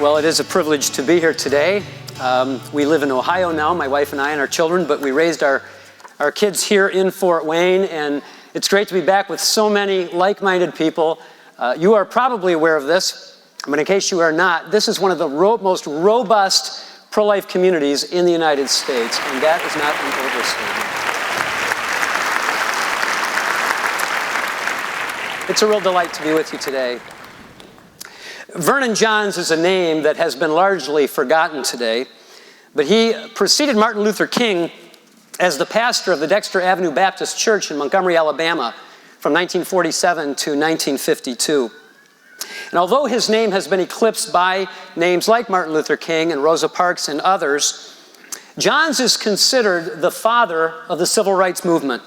Well, it is a privilege to be here today. We live in Ohio now, my wife and I and our children, but we raised our kids here in Fort Wayne, and it's great to be back with so many like-minded people. You are probably aware of this, but in case you are not, this is one of the most robust pro-life communities in the United States, and that is not an overstatement. It's a real delight to be with you today. Vernon Johns is a name that has been largely forgotten today, but he preceded Martin Luther King as the pastor of the Dexter Avenue Baptist Church in Montgomery, Alabama, from 1947 to 1952. And although his name has been eclipsed by names like Martin Luther King and Rosa Parks and others, Johns is considered the father of the civil rights movement.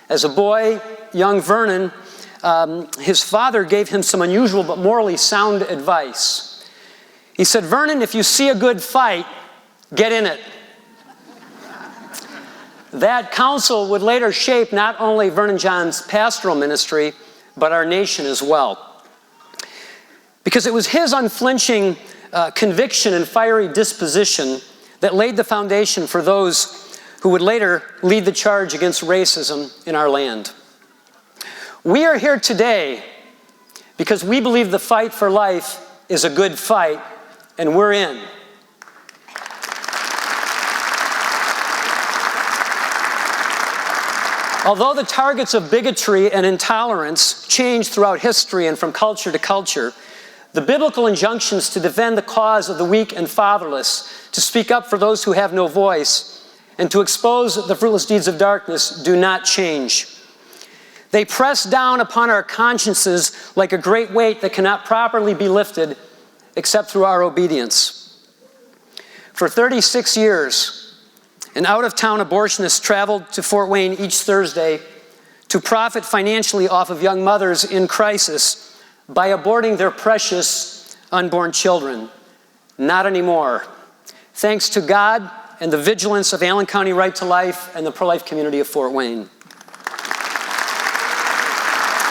As a boy, young Vernon, his father gave him some unusual but morally sound advice. He said, "Vernon, if you see a good fight, get in it." That counsel would later shape not only Vernon Johns' pastoral ministry, but our nation as well. Because it was his unflinching conviction and fiery disposition that laid the foundation for those who would later lead the charge against racism in our land. We are here today because we believe the fight for life is a good fight, and we're in. Although the targets of bigotry and intolerance change throughout history and from culture to culture, the biblical injunctions to defend the cause of the weak and fatherless, to speak up for those who have no voice, and to expose the fruitless deeds of darkness do not change. They press down upon our consciences like a great weight that cannot properly be lifted except through our obedience. For 36 years, an out-of-town abortionist traveled to Fort Wayne each Thursday to profit financially off of young mothers in crisis by aborting their precious unborn children. Not anymore. Thanks to God and the vigilance of Allen County Right to Life and the pro-life community of Fort Wayne.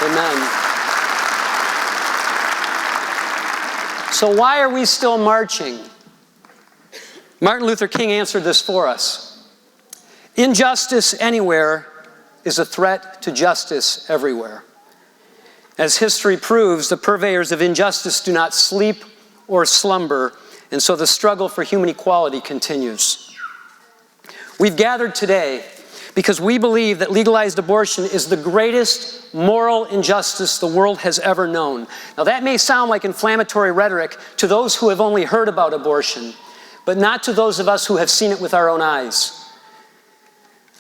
Amen. So why are we still marching? Martin Luther King answered this for us. Injustice anywhere is a threat to justice everywhere. As history proves, the purveyors of injustice do not sleep or slumber, and so the struggle for human equality continues. We've gathered today because we believe that legalized abortion is the greatest moral injustice the world has ever known. Now that may sound like inflammatory rhetoric to those who have only heard about abortion, but not to those of us who have seen it with our own eyes.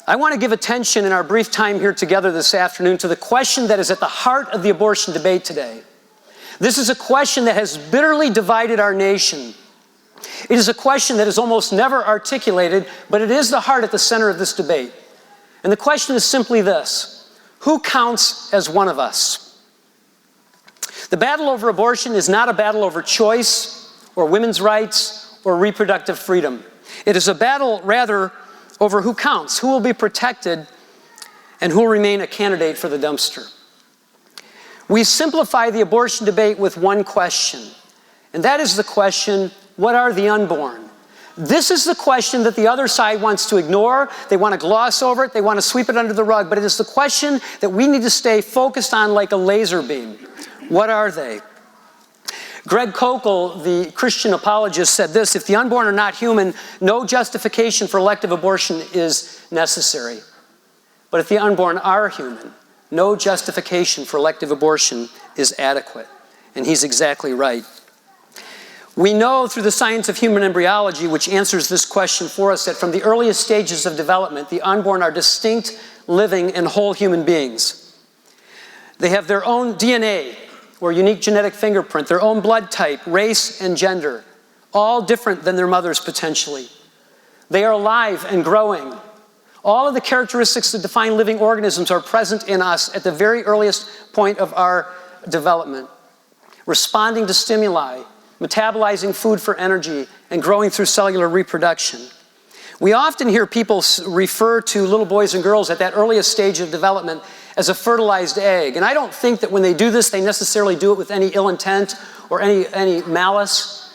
I want to give attention in our brief time here together this afternoon to the question that is at the heart of the abortion debate today. This is a question that has bitterly divided our nation. It is a question that is almost never articulated, but it is the heart at the center of this debate. And the question is simply this: who counts as one of us? The battle over abortion is not a battle over choice or women's rights or reproductive freedom. It is a battle, rather, over who counts, who will be protected, and who will remain a candidate for the dumpster. We simplify the abortion debate with one question, and that is the question, what are the unborn? This is the question that the other side wants to ignore. They want to gloss over it. They want to sweep it under the rug. But it is the question that we need to stay focused on like a laser beam. What are they? Greg Koukl, the Christian apologist, said this: if the unborn are not human, no justification for elective abortion is necessary. But if the unborn are human, no justification for elective abortion is adequate. And he's exactly right. We know through the science of human embryology, which answers this question for us, that from the earliest stages of development, the unborn are distinct, living, and whole human beings. They have their own DNA, or unique genetic fingerprint, their own blood type, race, and gender, all different than their mothers potentially. They are alive and growing. All of the characteristics that define living organisms are present in us at the very earliest point of our development, responding to stimuli, metabolizing food for energy, and growing through cellular reproduction. We often hear people refer to little boys and girls at that earliest stage of development as a fertilized egg. And I don't think that when they do this, they necessarily do it with any ill intent or any malice.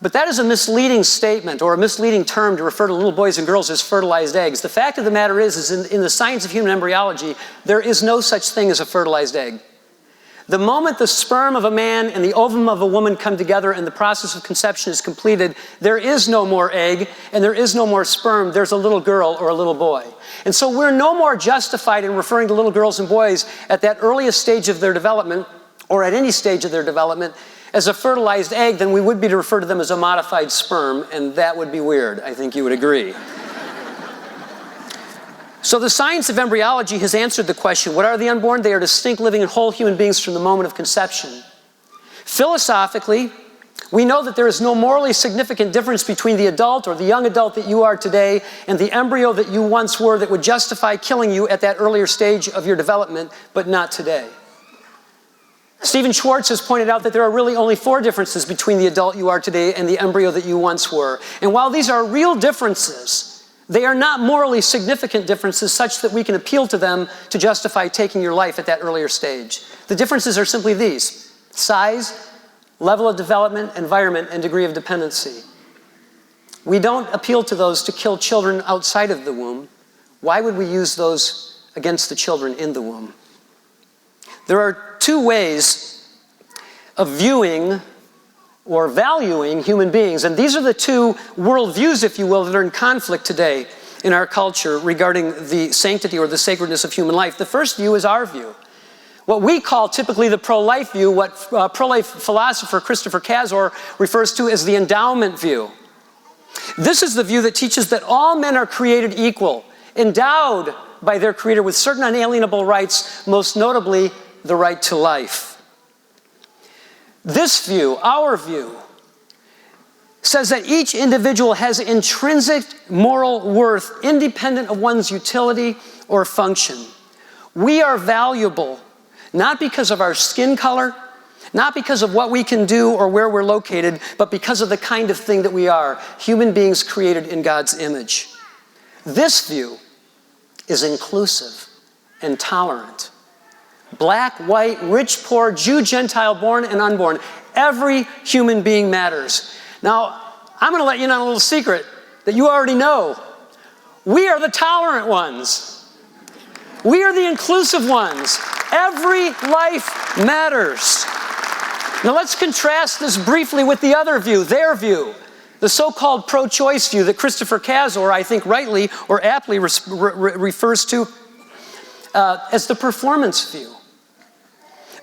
But that is a misleading statement or a misleading term to refer to little boys and girls as fertilized eggs. The fact of the matter is in the science of human embryology, there is no such thing as a fertilized egg. The moment the sperm of a man and the ovum of a woman come together and the process of conception is completed, there is no more egg and there is no more sperm. There's a little girl or a little boy. And so we're no more justified in referring to little girls and boys at that earliest stage of their development or at any stage of their development as a fertilized egg than we would be to refer to them as a modified sperm, and that would be weird. I think you would agree. So the science of embryology has answered the question, what are the unborn? They are distinct, living, and whole human beings from the moment of conception. Philosophically, we know that there is no morally significant difference between the adult or the young adult that you are today and the embryo that you once were that would justify killing you at that earlier stage of your development, but not today. Stephen Schwartz has pointed out that there are really only 4 differences between the adult you are today and the embryo that you once were. And while these are real differences, they are not morally significant differences such that we can appeal to them to justify taking your life at that earlier stage. The differences are simply these: size, level of development, environment, and degree of dependency. We don't appeal to those to kill children outside of the womb. Why would we use those against the children in the womb? There are 2 ways of viewing or valuing human beings. And these are the 2 worldviews, if you will, that are in conflict today in our culture regarding the sanctity or the sacredness of human life. The first view is our view. What we call typically the pro-life view, what pro-life philosopher Christopher Kazor refers to as the endowment view. This is the view that teaches that all men are created equal, endowed by their Creator with certain unalienable rights, most notably the right to life. This view, our view, says that each individual has intrinsic moral worth independent of one's utility or function. We are valuable not because of our skin color, not because of what we can do or where we're located, but because of the kind of thing that we are, human beings created in God's image. This view is inclusive and tolerant. Black, white, rich, poor, Jew, Gentile, born and unborn. Every human being matters. Now, I'm going to let you in on a little secret that you already know. We are the tolerant ones. We are the inclusive ones. Every life matters. Now let's contrast this briefly with the other view, their view. The so-called pro-choice view that Christopher Kazor, I think rightly or aptly refers to as the performance view.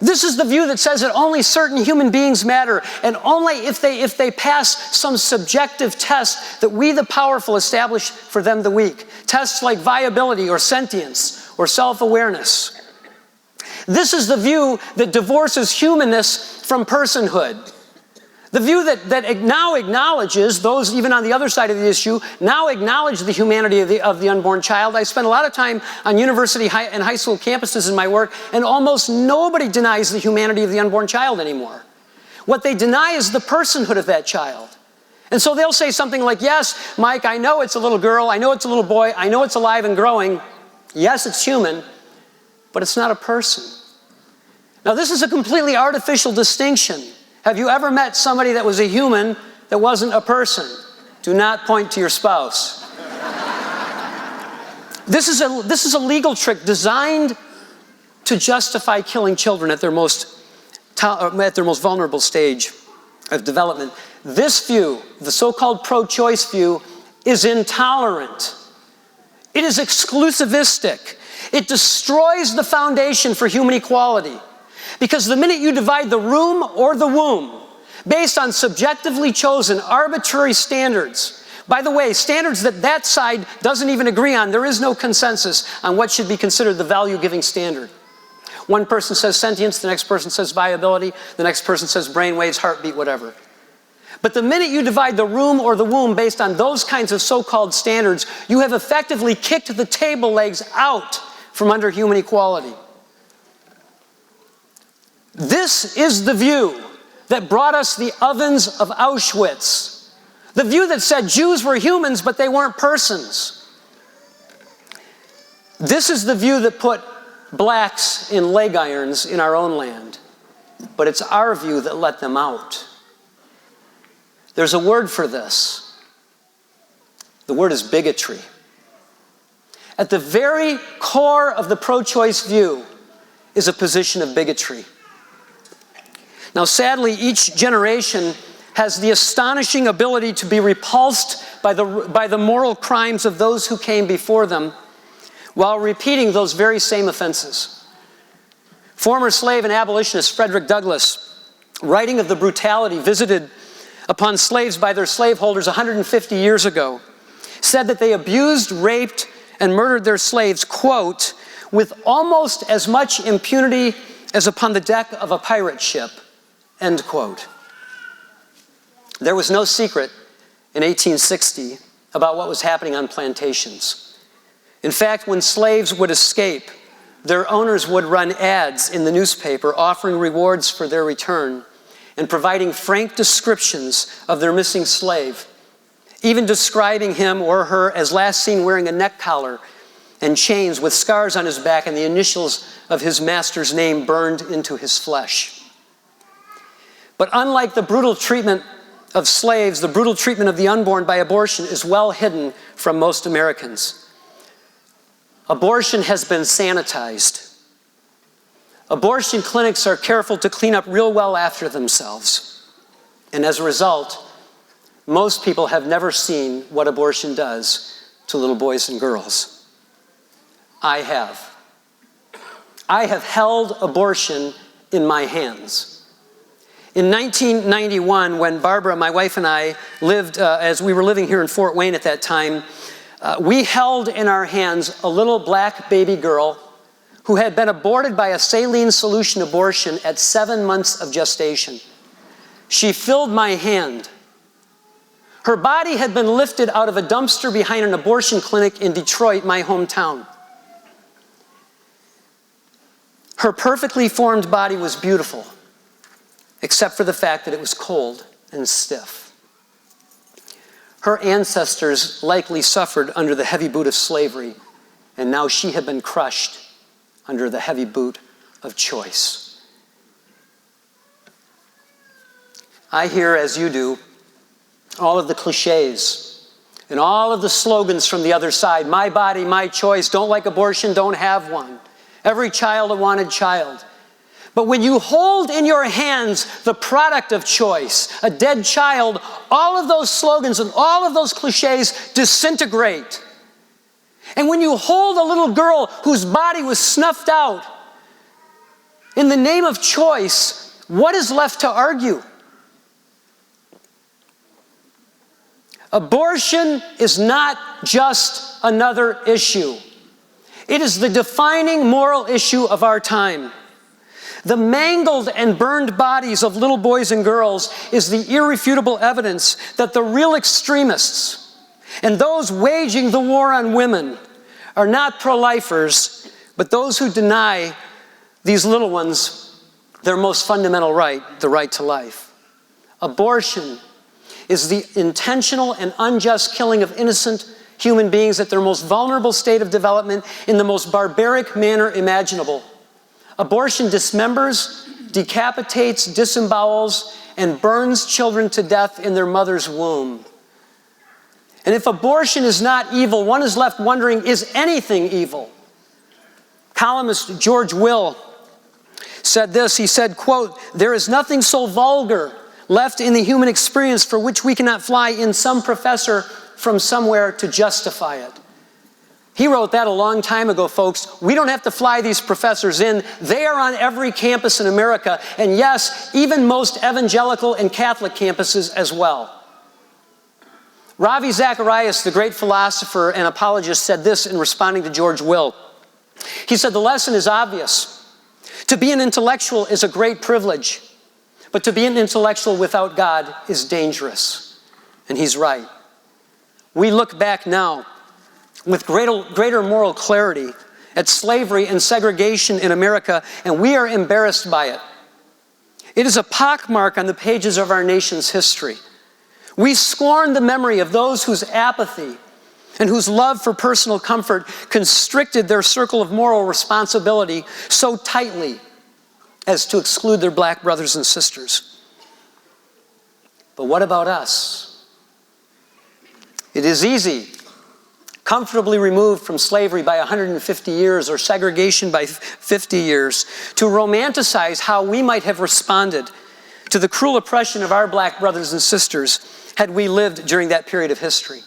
This is the view that says that only certain human beings matter, and only if they pass some subjective test that we, the powerful, establish for them, the weak. Tests like viability or sentience or self-awareness. This is the view that divorces humanness from personhood. The view that now acknowledges, those even on the other side of the issue, now acknowledge the humanity of the unborn child. I spend a lot of time on university and high school campuses in my work, and almost nobody denies the humanity of the unborn child anymore. What they deny is the personhood of that child. And so they'll say something like, yes, Mike, I know it's a little girl, I know it's a little boy, I know it's alive and growing. Yes, it's human, but it's not a person. Now, this is a completely artificial distinction. Have you ever met somebody that was a human that wasn't a person? Do not point to your spouse. This is a legal trick designed to justify killing children at their most vulnerable stage of development. This view, the so-called pro-choice view, is intolerant. It is exclusivistic. It destroys the foundation for human equality. Because the minute you divide the room or the womb based on subjectively chosen arbitrary standards, by the way, standards that side doesn't even agree on, there is no consensus on what should be considered the value-giving standard. One person says sentience, the next person says viability, the next person says brain waves, heartbeat, whatever. But the minute you divide the room or the womb based on those kinds of so-called standards, you have effectively kicked the table legs out from under human equality. This is the view that brought us the ovens of Auschwitz. The view that said Jews were humans, but they weren't persons. This is the view that put blacks in leg irons in our own land. But it's our view that let them out. There's a word for this. The word is bigotry. At the very core of the pro-choice view is a position of bigotry. Now, sadly, each generation has the astonishing ability to be repulsed by the moral crimes of those who came before them while repeating those very same offenses. Former slave and abolitionist Frederick Douglass, writing of the brutality visited upon slaves by their slaveholders 150 years ago, said that they abused, raped, and murdered their slaves, quote, with almost as much impunity as upon the deck of a pirate ship, end quote. There was no secret in 1860 about what was happening on plantations. In fact, when slaves would escape, their owners would run ads in the newspaper offering rewards for their return and providing frank descriptions of their missing slave, even describing him or her as last seen wearing a neck collar and chains with scars on his back and the initials of his master's name burned into his flesh. But unlike the brutal treatment of slaves, the brutal treatment of the unborn by abortion is well hidden from most Americans. Abortion has been sanitized. Abortion clinics are careful to clean up real well after themselves. And as a result, most people have never seen what abortion does to little boys and girls. I have. I have held abortion in my hands. In 1991, when Barbara, my wife, and I lived, as we were living here in Fort Wayne at that time, we held in our hands a little black baby girl who had been aborted by a saline solution abortion at 7 months of gestation. She filled my hand. Her body had been lifted out of a dumpster behind an abortion clinic in Detroit, my hometown. Her perfectly formed body was beautiful, except for the fact that it was cold and stiff. Her ancestors likely suffered under the heavy boot of slavery, and now she had been crushed under the heavy boot of choice. I hear, as you do, all of the cliches and all of the slogans from the other side. My body, my choice. Don't like abortion, don't have one. Every child a wanted child. But when you hold in your hands the product of choice, a dead child, all of those slogans and all of those cliches disintegrate. And when you hold a little girl whose body was snuffed out in the name of choice, what is left to argue? Abortion is not just another issue. It is the defining moral issue of our time. The mangled and burned bodies of little boys and girls is the irrefutable evidence that the real extremists and those waging the war on women are not pro-lifers, but those who deny these little ones their most fundamental right, the right to life. Abortion is the intentional and unjust killing of innocent human beings at their most vulnerable state of development in the most barbaric manner imaginable. Abortion dismembers, decapitates, disembowels, and burns children to death in their mother's womb. And if abortion is not evil, one is left wondering, is anything evil? Columnist George Will said this. He said, quote, "There is nothing so vulgar left in the human experience for which we cannot fly in some professor from somewhere to justify it." He wrote that a long time ago, folks. We don't have to fly these professors in. They are on every campus in America. And yes, even most evangelical and Catholic campuses as well. Ravi Zacharias, the great philosopher and apologist, said this in responding to George Will. He said, "The lesson is obvious. To be an intellectual is a great privilege, but to be an intellectual without God is dangerous." And he's right. We look back now with greater moral clarity at slavery and segregation in America, and we are embarrassed by it. It is a pockmark on the pages of our nation's history. We scorn the memory of those whose apathy and whose love for personal comfort constricted their circle of moral responsibility so tightly as to exclude their black brothers and sisters. But what about us? It is easy, comfortably removed from slavery by 150 years or segregation by 50 years, to romanticize how we might have responded to the cruel oppression of our black brothers and sisters had we lived during that period of history.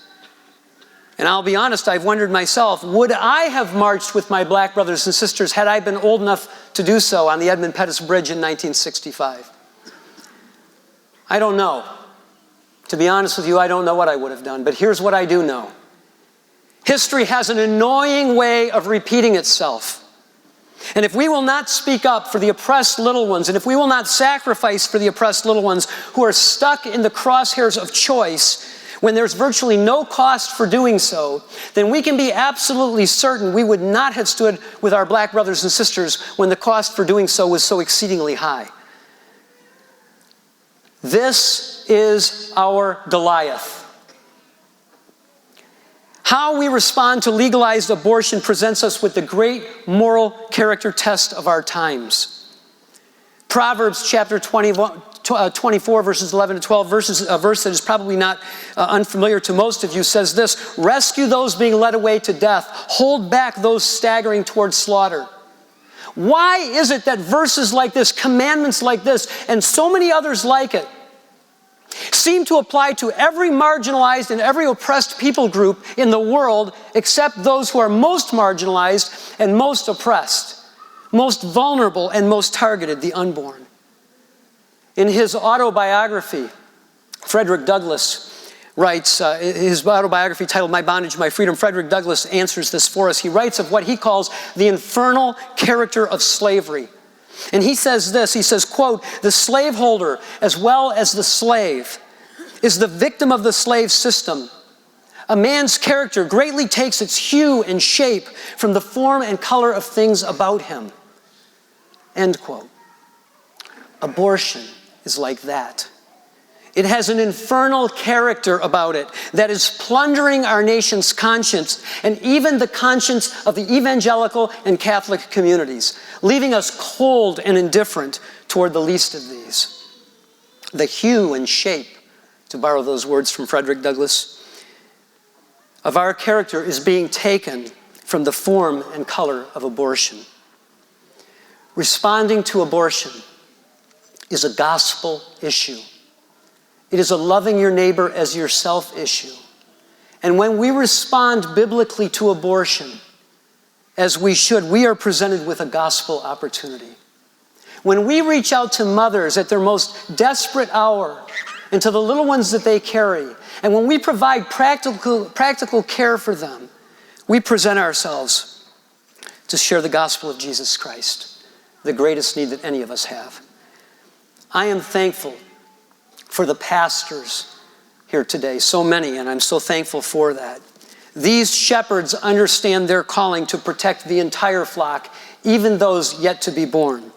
And I'll be honest, I've wondered myself, would I have marched with my black brothers and sisters had I been old enough to do so on the Edmund Pettus Bridge in 1965? I don't know. To be honest with you, I don't know what I would have done, but here's what I do know. History has an annoying way of repeating itself. And if we will not speak up for the oppressed little ones, and if we will not sacrifice for the oppressed little ones who are stuck in the crosshairs of choice when there's virtually no cost for doing so, then we can be absolutely certain we would not have stood with our black brothers and sisters when the cost for doing so was so exceedingly high. This is our Goliath. How we respond to legalized abortion presents us with the great moral character test of our times. Proverbs chapter 24, verses 11 to 12, a verse that is probably not unfamiliar to most of you, says this: rescue those being led away to death. Hold back those staggering towards slaughter. Why is it that verses like this, commandments like this, and so many others like it, seem to apply to every marginalized and every oppressed people group in the world except those who are most marginalized and most oppressed, most vulnerable and most targeted, the unborn? In his autobiography, Frederick Douglass writes, his autobiography titled My Bondage, My Freedom, Frederick Douglass answers this for us. He writes of what he calls the infernal character of slavery. And he says this, he says, quote, the slaveholder as well as the slave is the victim of the slave system. A man's character greatly takes its hue and shape from the form and color of things about him. End quote. Abortion is like that. It has an infernal character about it that is plundering our nation's conscience and even the conscience of the evangelical and Catholic communities, leaving us cold and indifferent toward the least of these. The hue and shape, to borrow those words from Frederick Douglass, of our character is being taken from the form and color of abortion. Responding to abortion is a gospel issue. It is a loving your neighbor as yourself issue. And when we respond biblically to abortion, as we should, we are presented with a gospel opportunity. When we reach out to mothers at their most desperate hour and to the little ones that they carry, and when we provide practical care for them, we present ourselves to share the gospel of Jesus Christ, the greatest need that any of us have. I am thankful for the pastors here today, so many, and I'm so thankful for that. These shepherds understand their calling to protect the entire flock, even those yet to be born.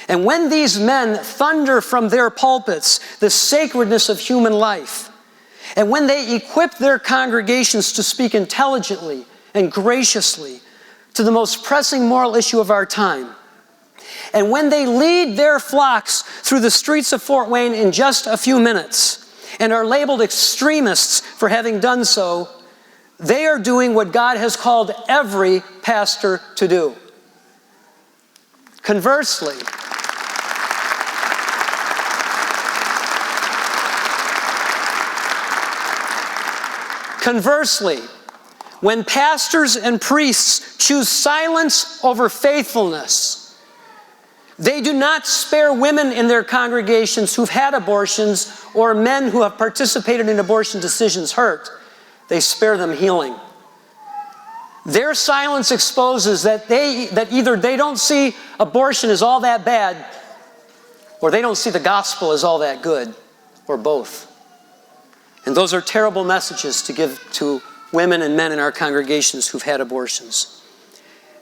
And when these men thunder from their pulpits the sacredness of human life, and when they equip their congregations to speak intelligently and graciously to the most pressing moral issue of our time, and when they lead their flocks through the streets of Fort Wayne in just a few minutes and are labeled extremists for having done so, they are doing what God has called every pastor to do. Conversely, when pastors and priests choose silence over faithfulness, they do not spare women in their congregations who've had abortions or men who have participated in abortion decisions hurt. They spare them healing. Their silence exposes that either they don't see abortion as all that bad, or they don't see the gospel as all that good, or both. And those are terrible messages to give to women and men in our congregations who've had abortions.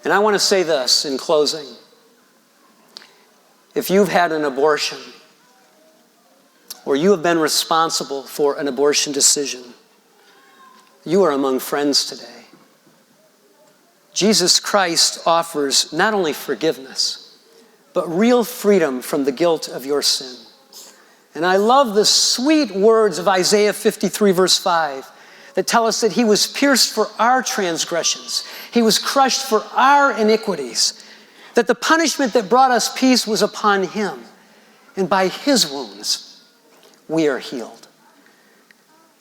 And I want to say this in closing. If you've had an abortion, or you have been responsible for an abortion decision, you are among friends today. Jesus Christ offers not only forgiveness, but real freedom from the guilt of your sin. And I love the sweet words of Isaiah 53, verse 5, that tell us that he was pierced for our transgressions. He was crushed for our iniquities. That the punishment that brought us peace was upon him. And by his wounds, we are healed.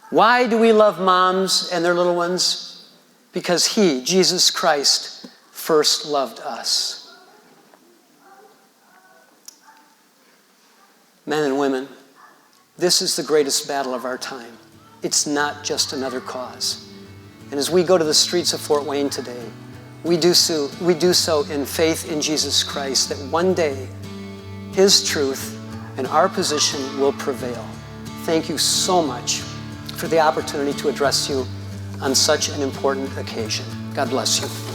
Why do we love moms and their little ones? Because he, Jesus Christ, first loved us. Men and women, this is the greatest battle of our time. It's not just another cause. And as we go to the streets of Fort Wayne today, we do so in faith in Jesus Christ, that one day his truth and our position will prevail. Thank you so much for the opportunity to address you on such an important occasion. God bless you.